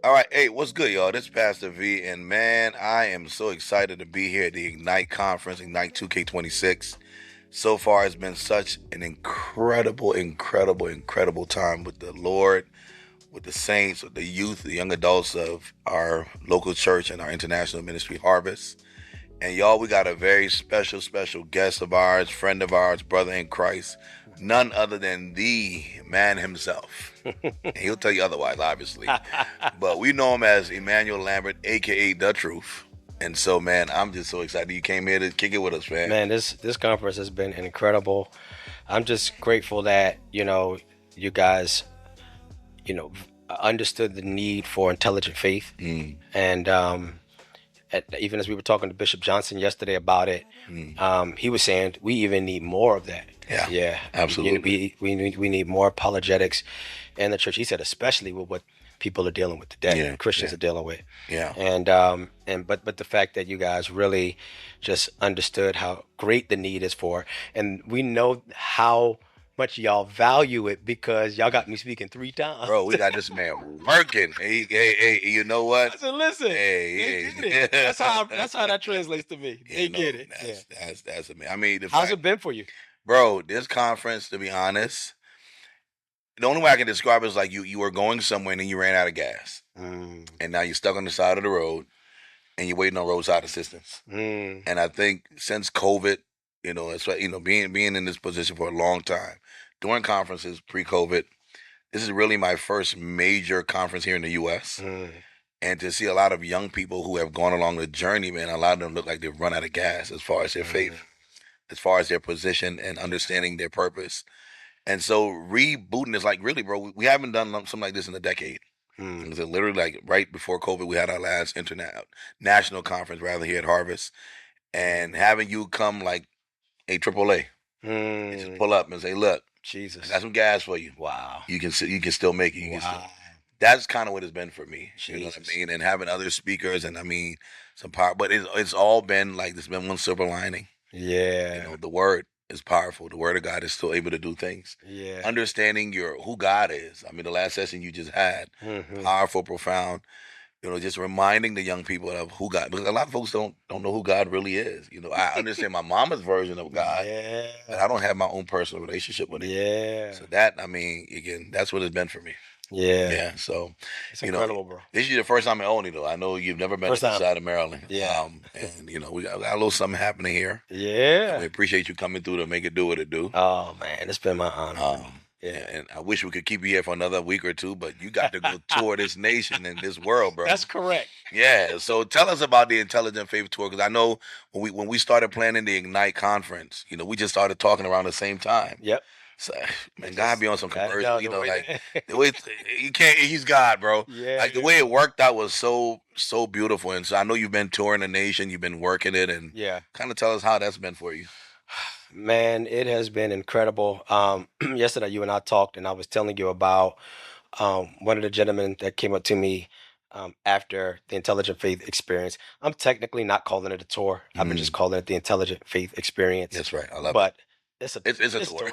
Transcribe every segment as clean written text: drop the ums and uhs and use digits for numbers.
All right, hey, what's good, y'all? This is Pastor V, and man, I am so excited to be here at the Ignite conference, Ignite2k26. So far, it's been such an incredible time with the Lord, with the saints, with the youth, the young adults of our local church and our international ministry Harvest. And y'all, we got a very special guest of ours, friend of ours, brother in Christ, none other than the man himself. And he'll tell you otherwise, obviously. But we know him as Emanuel Lambert, aka DaTruth. And so, man, I'm just so excited you came here to kick it with us, man. Man, this conference has been incredible. I'm just grateful that you guys understood the need for intelligent faith, and even as we were talking to Bishop Johnson yesterday about it, he was saying we even need more of that. Yeah, absolutely. We need more apologetics in the church. He said, especially with what people are dealing with today, Christians are dealing with. But the fact that you guys really just understood how great the need is for, and we know how much y'all value it because y'all got me speaking 3 times. Bro, we got this man working. Hey, you know what? I said, listen, Hey. that's how that translates to me. They get it. That's amazing. I mean, how's it been for you? Bro, this conference, to be honest, the only way I can describe it is like you were going somewhere and then you ran out of gas. And now you're stuck on the side of the road and you're waiting on roadside assistance. And I think since COVID, it's like, being in this position for a long time, during conferences pre-COVID, this is really my first major conference here in the U.S. And to see a lot of young people who have gone along the journey, man, a lot of them look like they've run out of gas as far as their faith, as far as their position and understanding their purpose. And so rebooting is like, really, bro, we haven't done something like this in a decade. It literally like right before COVID, we had our last national conference rather here at Harvest. And having you come like a AAA and just pull up and say, look, Jesus, I got some gas for you. Wow. You can still make it. That's kind of what it's been for me. Jesus. You know what I mean? And having other speakers and I mean some power, but it's all been like there's been one silver lining. Yeah. The word is powerful. The word of God is still able to do things. Yeah. Understanding who God is. I mean, the last session you just had, powerful, profound. Just reminding the young people of who God, because a lot of folks don't know who God really is. I understand my mama's version of God, but I don't have my own personal relationship with Him. Yeah. So that, I mean, again, that's what it's been for me. Yeah. Yeah. So it's incredible, bro. This is your first time in Oni, though. I know you've never been to the side of Maryland. Yeah. And we got a little something happening here. Yeah. And we appreciate you coming through to make it do what it do. Oh man, it's been my honor. Yeah, and I wish we could keep you here for another week or two, but you got to go tour this nation and this world, bro. That's correct. Yeah, so tell us about the Intelligent Faith Tour, because I know when we started planning the Ignite conference, we just started talking around the same time. Yep. So, man, God be on some conversion, like the way you can't. He's God, bro. Yeah. Like the way it worked out was so beautiful, and so I know you've been touring the nation, you've been working it, and kind of tell us how that's been for you. Man, it has been incredible. Yesterday, you and I talked, and I was telling you about one of the gentlemen that came up to me after the Intelligent Faith Experience. I'm technically not calling it a tour. I've been just calling it the Intelligent Faith Experience. That's right. I love it. But it's a tour.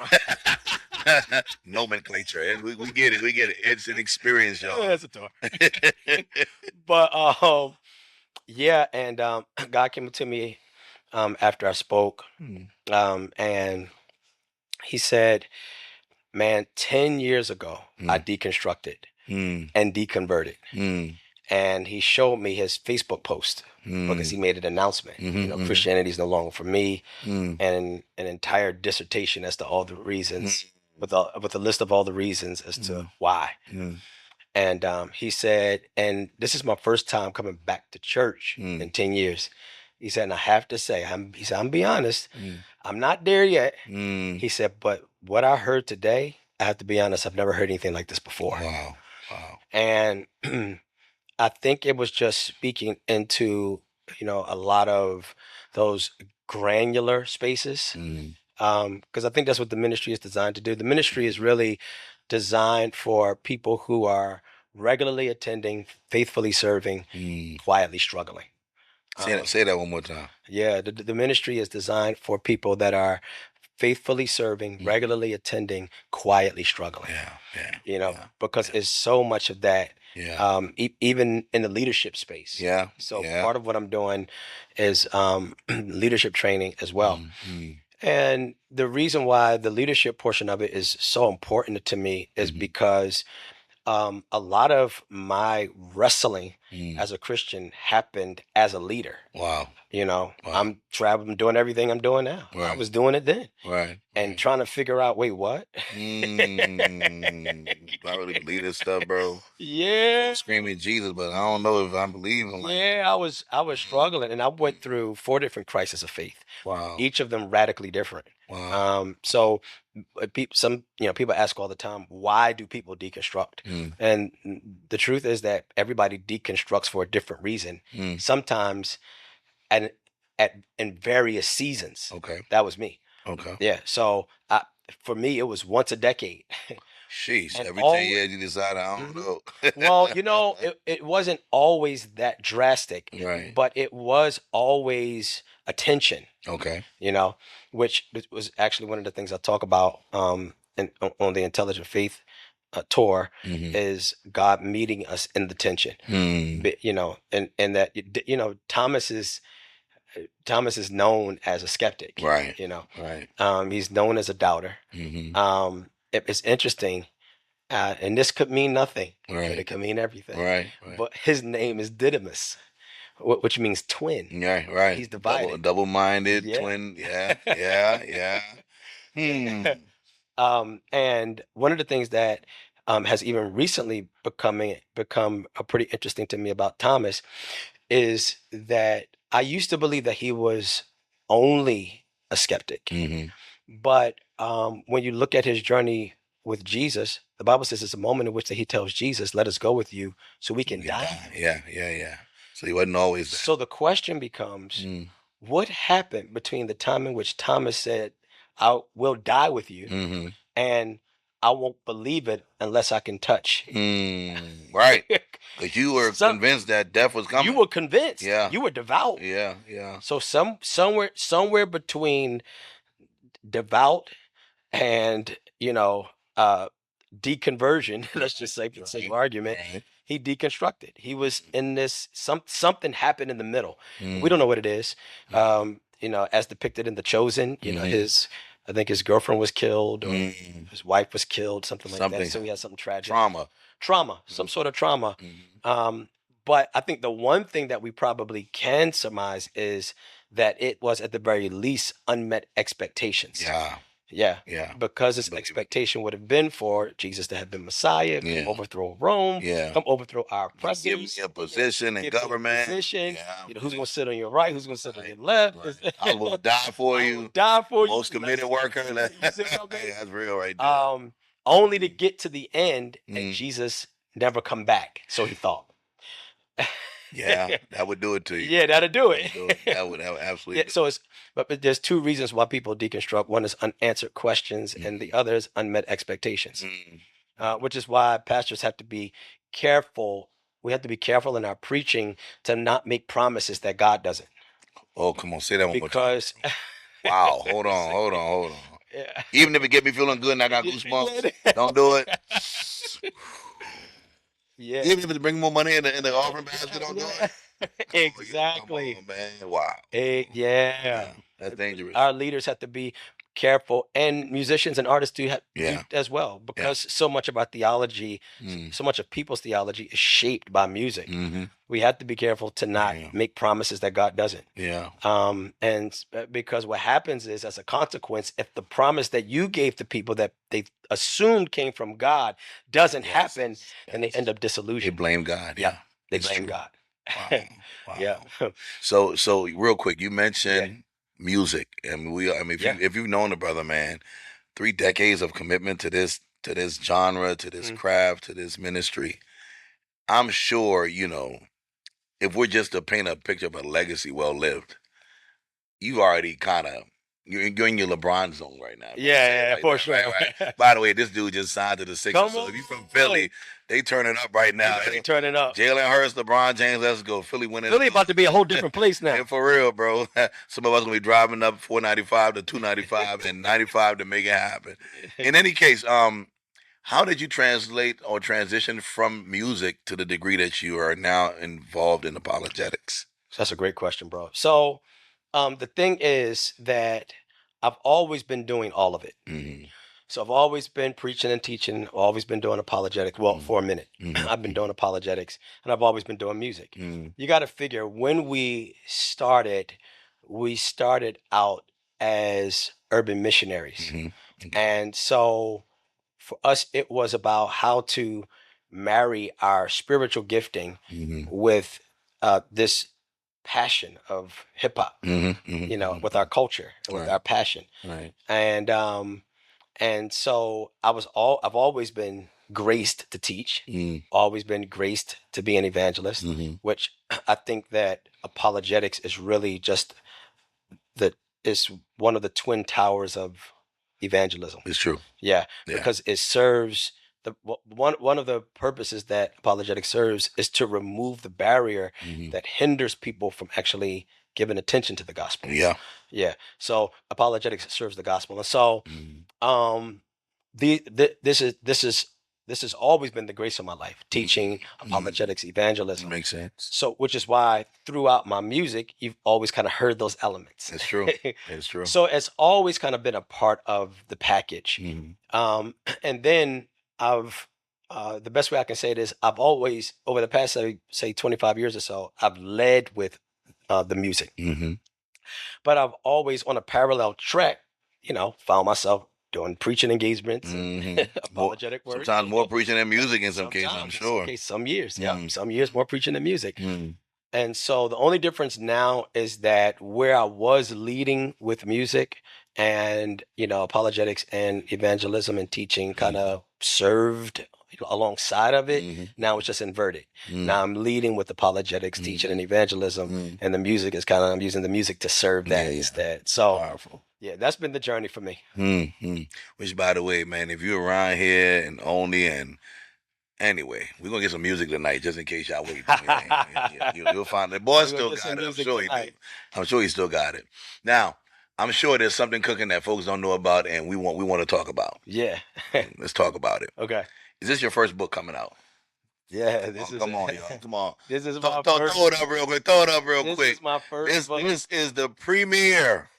Nomenclature. We get it. It's an experience, y'all. It's a tour. But yeah, and God came to me after I spoke, and he said, man, 10 years ago, I deconstructed and deconverted. And he showed me his Facebook post because he made an announcement. Christianity is no longer for me, and an entire dissertation as to all the reasons, with a list of all the reasons as to why. And he said, and this is my first time coming back to church in 10 years. He said, and I have to say, I'm be honest, I'm not there yet. He said, but what I heard today, I have to be honest, I've never heard anything like this before. Wow. And I think it was just speaking into, a lot of those granular spaces. Because I think that's what the ministry is designed to do. The ministry is really designed for people who are regularly attending, faithfully serving, quietly struggling. Say that one more time. Yeah, the ministry is designed for people that are faithfully serving, regularly attending, quietly struggling. Because it's so much of that. Even in the leadership space. So part of what I'm doing is leadership training as well. And the reason why the leadership portion of it is so important to me is because a lot of my wrestling as a Christian happened as a leader. I'm traveling, doing everything I'm doing now. I was doing it then. And trying to figure out, wait, what? I really believe this stuff, bro. Yeah. Screaming Jesus, but I don't know if I believe him. I was struggling, and I went through 4 different crises of faith. Wow. Each of them radically different. Wow. So some people ask all the time, why do people deconstruct? And the truth is that everybody deconstructs for a different reason. Sometimes in various seasons. Okay. That was me. Okay. Yeah. So for me, it was once a decade. Sheesh. Every 10 years you decide, I don't know. Well, it wasn't always that drastic. Right. But it was always attention. Okay. Which was actually one of the things I talk about on the Intelligent Faith tour, is God meeting us in the tension. And that Thomas is known as a skeptic. Right. He's known as a doubter. It's interesting, and this could mean nothing, but it could mean everything. Right. But his name is Didymus, which means twin. Yeah, right. He's divided. Double-minded twin. Yeah. And one of the things that has even recently become pretty interesting to me about Thomas is that I used to believe that he was only a skeptic. But when you look at his journey with Jesus, the Bible says it's a moment in which that he tells Jesus, let us go with you so we can die. Yeah. So he wasn't always that. So the question becomes, what happened between the time in which Thomas said, I will die with you, and I won't believe it unless I can touch. Right. Because you were convinced that death was coming. You were convinced. Yeah. You were devout. Yeah. So somewhere between devout and deconversion, let's just say for the sake of argument, he deconstructed. He was in this something happened in the middle. We don't know what it is. As depicted in The Chosen, I think his girlfriend was killed, or his wife was killed, something like that. So he had something tragic. Trauma, some sort of trauma. But I think the one thing that we probably can surmise is that it was at the very least unmet expectations. Yeah. Because his expectation would have been for Jesus to have been Messiah, come overthrow Rome, come overthrow our presidents, give me a position in government. Who's going to sit on your right? Who's going to sit on your left? I will die for you. Most committed worker. That's real right there. Only to get to the end and Jesus never come back. So he thought. Yeah, that would do it to you. Yeah, that'll do it. That would absolutely. So but there's 2 reasons why people deconstruct. One is unanswered questions, and the other is unmet expectations. Which is why pastors have to be careful. We have to be careful in our preaching to not make promises that God doesn't. Oh, come on, say that one more time. Because wow, hold on. Yeah. Even if it get me feeling good and I got goosebumps, don't do it. Yeah. Even if it's bring more money in the offering basket, don't do it. Exactly. Come on, man. Wow. Yeah. That's dangerous. Our leaders have to be careful, and musicians and artists do as well, because so much of our theology, so much of people's theology is shaped by music. We have to be careful to not make promises that God doesn't. And because what happens is, as a consequence, if the promise that you gave to people that they assumed came from God doesn't happen, and they end up disillusioned. They blame God. They blame God. Wow. Yeah. So real quick, you mentioned music, and if you've known the brother, man, 3 decades of commitment to this genre, to this craft, to this ministry. I'm sure, if we're just to paint a picture of a legacy well lived, you've already kind of You're in your LeBron zone right now. Yeah, Like for that. sure. Right. By the way, this dude just signed to the Sixers. Come So on. if you're from Philly, they turning up right now. They turning up. Jalen Hurts, LeBron James, let's go. Philly winning. Philly about to be a whole different place now. And for real, bro. Some of us gonna be driving up 495 to 295 and 95 to make it happen. In any case, how did you translate or transition from music to the degree that you are now involved in apologetics? That's a great question, bro. So, the thing is that I've always been doing all of it. Mm-hmm. So I've always been preaching and teaching, always been doing apologetics. Well, for a minute, I've been doing apologetics, and I've always been doing music. You got to figure when we started out as urban missionaries. And so for us, it was about how to marry our spiritual gifting with this passion of hip hop, with our culture, with our passion. Right. And so I've always been graced to teach, always been graced to be an evangelist, which I think that apologetics is really just is one of the twin towers of evangelism. It's true. Yeah, because it serves one of the purposes that apologetics serves is to remove the barrier that hinders people from actually giving attention to the gospel. Yeah. So apologetics serves the gospel, and so this has always been the grace of my life: teaching, apologetics, evangelism. Makes sense. So, which is why throughout my music, you've always kind of heard those elements. It's true. It's true. So it's always kind of been a part of the package. And then the best way I can say it is I've always, over the past, say 25 years or so, I've led with the music. But I've always, on a parallel track, found myself doing preaching engagements, apologetic work. Sometimes more preaching than music in some cases, I'm sure. Some years, some years more preaching than music. And so the only difference now is that where I was leading with music and, apologetics and evangelism and teaching kind of served alongside of it. Now it's just inverted. Now I'm leading with apologetics, teaching, and evangelism, and the music is I'm using the music to serve that instead. So powerful. Yeah, that's been the journey for me. Which, by the way, man, if you're around here and only anyway, we're gonna get some music tonight, just in case y'all wait. You'll find the boy still got it. I'm sure he do. I'm sure he still got it. Now, I'm sure there's something cooking that folks don't know about, and we want to talk about. Yeah. Let's talk about it. Okay. Is this your first book coming out? Yeah, come on, y'all. Come on. This is my first. Throw it up real quick. Throw it up real quick. This is my first book. This is the premiere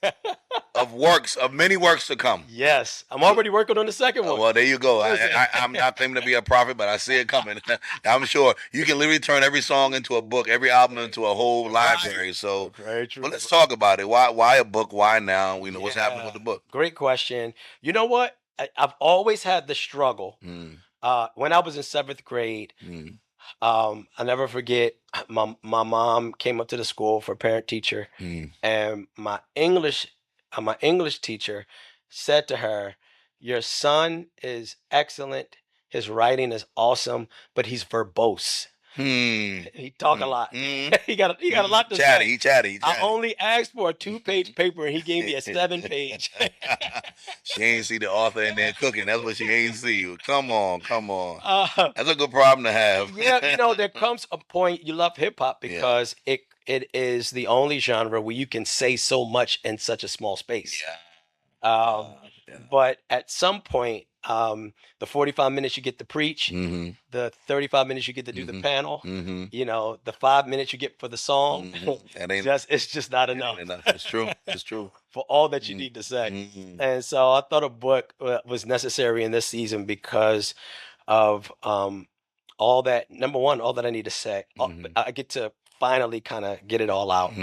of many works to come. Yes. I'm already working on the second one. Well, there you go. I'm not claiming to be a prophet, but I see it coming. I'm sure you can literally turn every song into a book, every album into a whole library. So, very true. Well, let's talk about it. Why a book? Why now? We know what's happening with the book. Great question. You know what? I've always had the struggle. When I was in 7th grade, I never forget, my mom came up to the school for parent teacher, and my English teacher said to her, "Your son is excellent. His writing is awesome, but he's verbose." He talk a lot. He got a lot to say. He chatty. I only asked for a 2-page paper, and he gave me a 7-page. She ain't see the author in there cooking. That's what she ain't see. Come on. That's a good problem to have. Yeah, there comes a point. You love hip hop because it is the only genre where you can say so much in such a small space. But at some point, the 45 minutes you get to preach, the 35 minutes you get to do the panel, the 5 minutes you get for the song, it's just not enough. It's true. It's true. For all that you need to say. And so I thought a book was necessary in this season because of all that. Number one, all that I need to say. I get to finally kind of get it all out.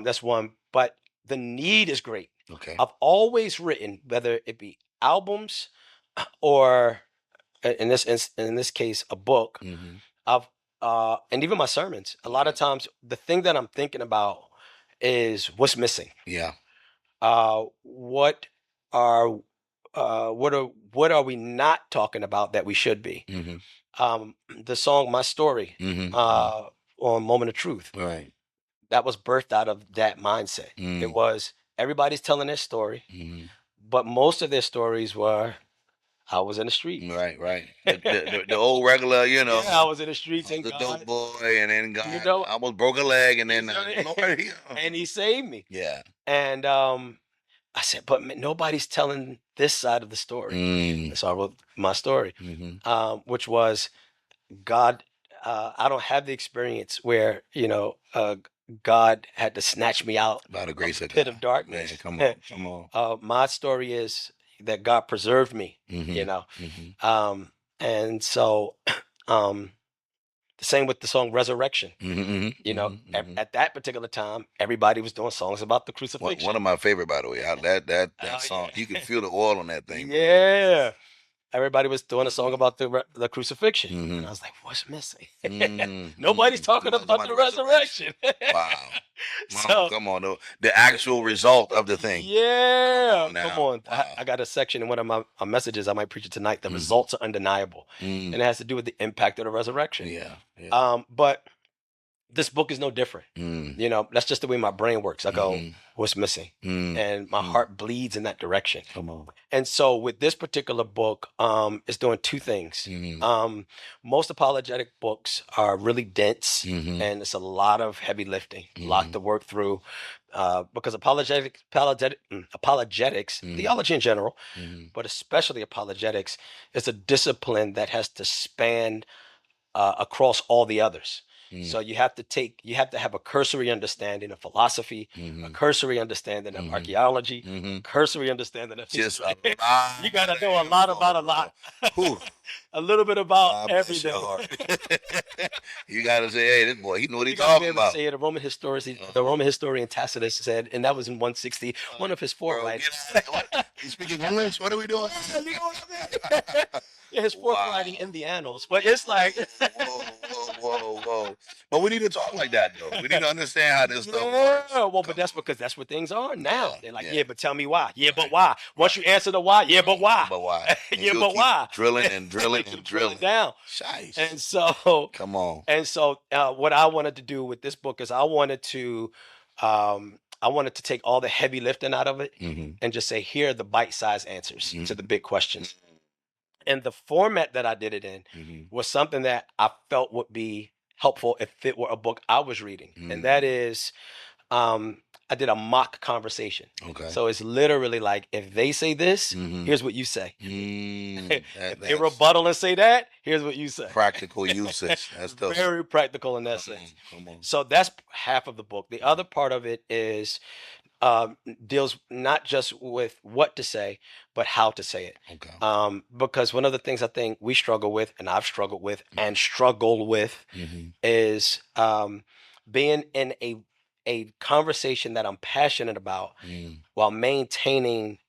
That's one. But the need is great. Okay. I've always written, whether it be albums or in this case a book. I've and even my sermons. A lot of times, the thing that I'm thinking about is what's missing. Yeah. What are we not talking about that we should be? The song "My Story" on Moment of Truth. Right. That was birthed out of that mindset. It was everybody's telling their story, Mm-hmm. but most of their stories were, I was in the streets. Right. The old regular, Yeah, I was in the streets, I and was a dope God, boy, and then you God, know, I almost broke a leg, and you then know, Lord, and He saved me. yeah. And I said, but nobody's telling this side of the story. Mm. So I wrote my story, Mm-hmm. which was God. I don't have the experience where God had to snatch me out By the of grace the of pit God, of man, darkness. come on. My story is that God preserved me. You know, Mm-hmm. Mm-hmm. and so the same with the song Resurrection. Mm-hmm. Mm-hmm. At that particular time, everybody was doing songs about the crucifixion. One of my favorite, by the way. That Oh, song, yeah. you can feel the oil on that thing, bro. Yeah. Everybody was doing a song about the crucifixion. Mm-hmm. And I was like, what's missing? Nobody's Mm-hmm. talking about the resurrection. Wow. Well, So, come on, the actual result of the thing. yeah, Come come on on. now. Wow. I got a section in one of my messages. I might preach it tonight. The Mhm. results are undeniable. Mm. And it has to do with the impact of the resurrection. Yeah. But this book is no different. Mm. That's just the way my brain works. I go, what's missing? Mm. And my heart bleeds in that direction. Come on. And so with this particular book, it's doing two things. Mhm. Most apologetic books are really dense, Mhm. and it's a lot of heavy lifting, a lot Mhm. to work through, because apologetics, Mhm. theology in general, Mhm. but especially apologetics, is a discipline that has to span across all the others. So you have to have a cursory understanding of philosophy, a cursory understanding of archaeology, cursory understanding of Just a history. lot. You got to know a lot about a lot. A little bit about Bless your everything. heart. You got to say, hey, this boy, he know what You he's got to be talking able to about. say it. The Roman historian Tacitus said, and that was in 160, one of his four Bro, writings. get out of here. You speaking English? What are we doing? You know what I mean? Yeah, his fourth writing in the annals, but it's like, whoa. But we need to talk like that, though. We need to understand how this stuff works. yeah, well, but that's because that's what things are now. Yeah, They're like, yeah. yeah, but tell me why. Yeah, but why? Once you answer the why, yeah, but why? But why? And Yeah, you'll but keep why? drilling and drilling Keep and drilling. down. Shice. And so, Come on. what I wanted to do with this book is I wanted to take all the heavy lifting out of it and just say, here are the bite-sized answers to the big questions. And the format that I did it in was something that I felt would be helpful if it were a book I was reading. And that is, I did a mock conversation. Okay. So it's literally like, if they say this, here's what you say. If they rebuttal and say that, here's what you say. Practical usage. That's dope. Very practical in that sense. Come on. So that's half of the book. The other part of it is deals not just with what to say, but how to say it. Okay. Because one of the things I think we struggle with, and I've struggled with, and struggle with, is being in a conversation that I'm passionate about, while maintaining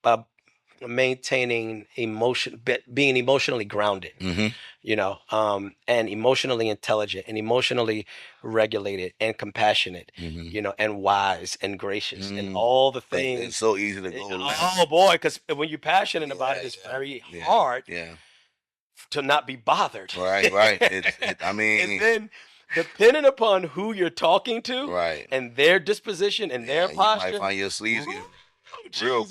being emotionally grounded, and emotionally intelligent, and emotionally regulated, and compassionate, and wise and gracious, and all the things. It's so easy to go left. Oh boy, because when you're passionate about it, it's very hard to not be bothered. Right. I mean, and then depending upon who you're talking to, right, and their disposition and their posture, you might find your sleeves real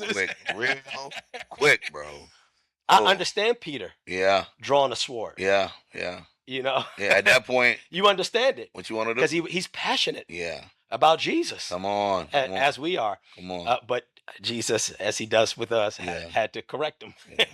quick, bro. I understand Peter. Yeah. Drawing a sword. Yeah. Yeah, at that point, you understand it. What you want to do? Because he's passionate. Yeah. About Jesus. Come on. As we are. Come on. But Jesus, as he does with us, had to correct him. Yeah.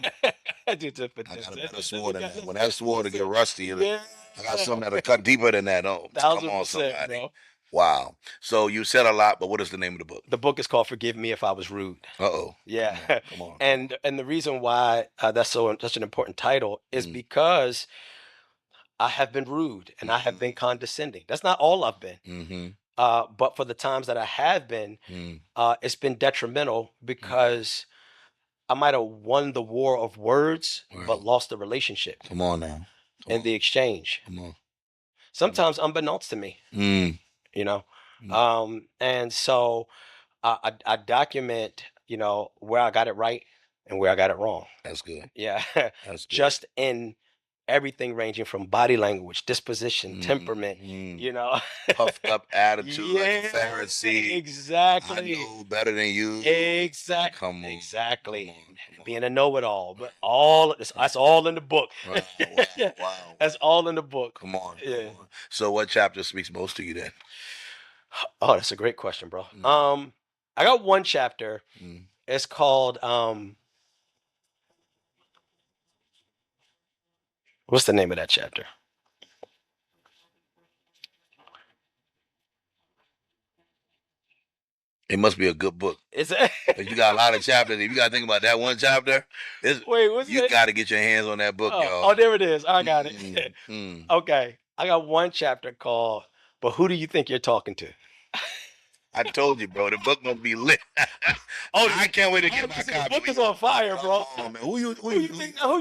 I got a better sword than that. When that sword to get rusty, I got something that'll cut deeper than that. Oh, come on, somebody. Bro. Wow. So you said a lot, but what is the name of the book? The book is called "Forgive Me If I Was Rude." Uh-oh. Yeah. Come on. And the reason why that's such an important title is because I have been rude and I have been condescending. That's not all I've been. But for the times that I have been, it's been detrimental because I might have won the war of words, but lost the relationship. Come on now. In the exchange. Come on. Sometimes unbeknownst to me. And so I document, where I got it right and where I got it wrong. That's good. Yeah. That's good. Just in everything ranging from body language, disposition, temperament, you know. Puffed up attitude like a Yeah, Pharisee. I exactly. know better than you. Exactly. Come on. Exactly. Come on. Being a know-it-all, but all that's all in the book. Wow, wow. That's all in the book. Come on. Yeah. Come on. So what chapter speaks most to you then? Oh, that's a great question, bro. I got one chapter. It's called what's the name of that chapter? It must be a good book. It's You got a lot of chapters. If you got to think about that one chapter, wait, what's you it? got to get your hands on that book, y'all. Oh, there it is. I got it. Okay, I got one chapter called "But Who Do You Think You're Talking To?" I told you, bro. The book gonna be lit. I can't wait to get my copy. The book is on fire, bro. Come on, man. Who you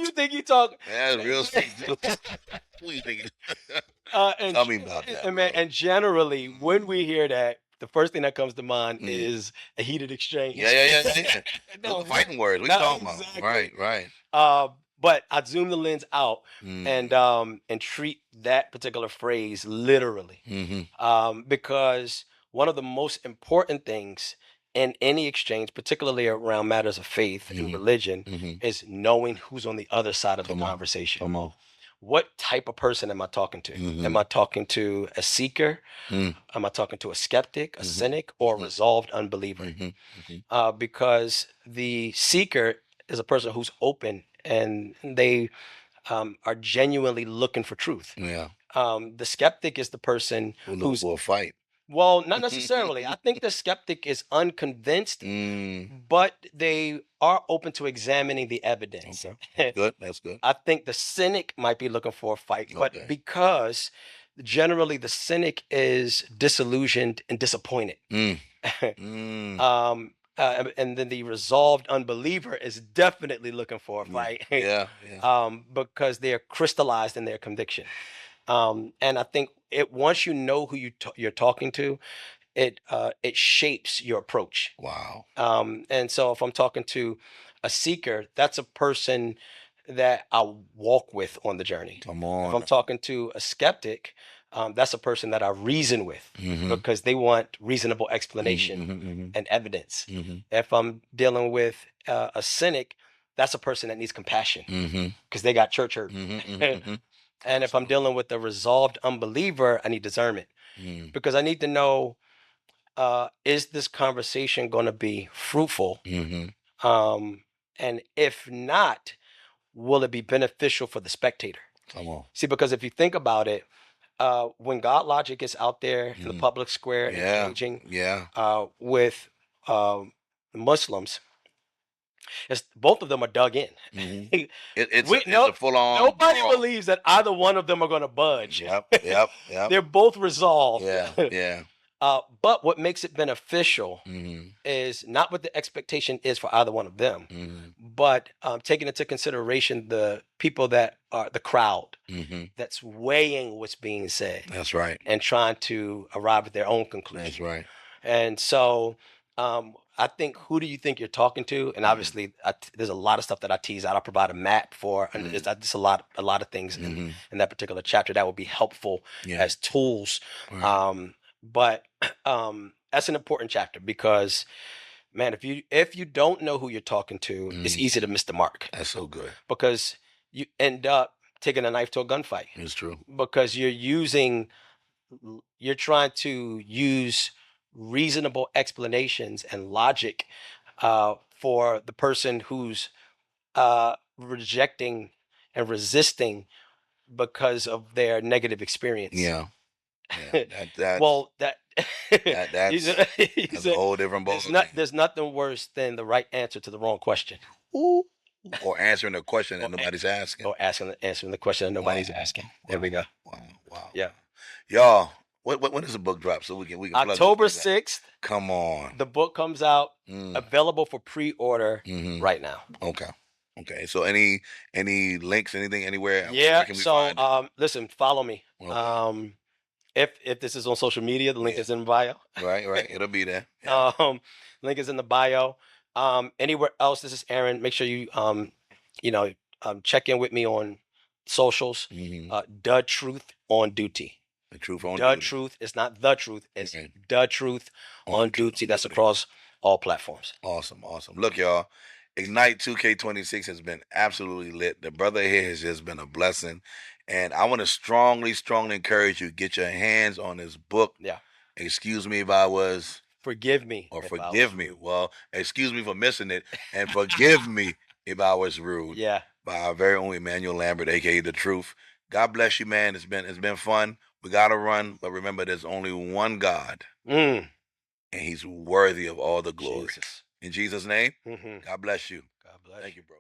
think you talking? That's real sweet. Who you think? And, Tell me about that, and man. And generally, when we hear that, the first thing that comes to mind is a heated exchange. Yeah. No, fighting words. What you talking exactly. about? Right. But I zoom the lens out and treat that particular phrase literally, because one of the most important things in any exchange, particularly around matters of faith and religion, is knowing who's on the other side of the conversation. Come on. What type of person am I talking to? Am I talking to a seeker? Am I talking to a skeptic, a cynic, or a resolved unbeliever? Because the seeker is a person who's open and they are genuinely looking for truth. Yeah. The skeptic is the person who's for a fight. Well, not necessarily. I think the skeptic is unconvinced, but they are open to examining the evidence. Okay. Good. That's good. I think the cynic might be looking for a fight, but because generally the cynic is disillusioned and disappointed. And then the resolved unbeliever is definitely looking for a fight. Because they're crystallized in their conviction. And I think once you know who you're talking to, it shapes your approach. Wow. And so if I'm talking to a seeker, that's a person that I walk with on the journey. Come on. If I'm talking to a skeptic, that's a person that I reason with because they want reasonable explanation and evidence. If I'm dealing with a cynic, that's a person that needs compassion because they got church hurt. And if I'm dealing with a resolved unbeliever, I need discernment because I need to know, is this conversation going to be fruitful? And if not, will it be beneficial for the spectator? Come on. See, because if you think about it, when God logic is out there in the public square engaging with Muslims, both of them are dug in. It's a full-on. Nobody believes that either one of them are going to budge. Yep. They're both resolved. Yeah. But what makes it beneficial is not what the expectation is for either one of them, but taking into consideration the people that are the crowd that's weighing what's being said. That's right. And trying to arrive at their own conclusion. That's right. And so I think, who do you think you're talking to? And obviously, there's a lot of stuff that I tease out. I provide a map for, and there's just a lot of things in that particular chapter that will be helpful as tools. Right. But that's an important chapter because, man, if you don't know who you're talking to, it's easy to miss the mark. That's so good. Because you end up taking a knife to a gunfight. It's true. Because you're trying to use reasonable explanations and logic for the person who's rejecting and resisting because of their negative experience. Yeah. That's a whole different ballgame. There's nothing worse than the right answer to the wrong question. Ooh. Or answering a question that nobody's asking. Or answering the question that nobody's asking. There we go. Wow. Yeah. Y'all, when does the book drop so we can October 6th. Come on. The book comes out, available for pre-order right now. Okay. So any links, anything, anywhere? Yeah. So listen, follow me. Okay. If this is on social media, the link is in the bio. Right. It'll be there. Yeah. Link is in the bio. Anywhere else, this is Aaron. Make sure you check in with me on socials. DaTruth on duty. The Truth on duty. DaTruth. It's not the truth. It's Right. DaTruth on duty. That's across all platforms. Awesome. Look, y'all, Ignite 2K26 has been absolutely lit. The brother here has just been a blessing. And I want to strongly encourage you, get your hands on this book. Yeah. Excuse me if I was... Forgive me. Or forgive me. Well, excuse me for missing it. And forgive me if I was rude. Yeah. By our very own Emanuel Lambert, a.k.a. DaTruth. God bless you, man. It's been fun. We got to run. But remember, there's only one God. And he's worthy of all the glory. Jesus. In Jesus' name, God bless you. God bless Thank you. you, bro.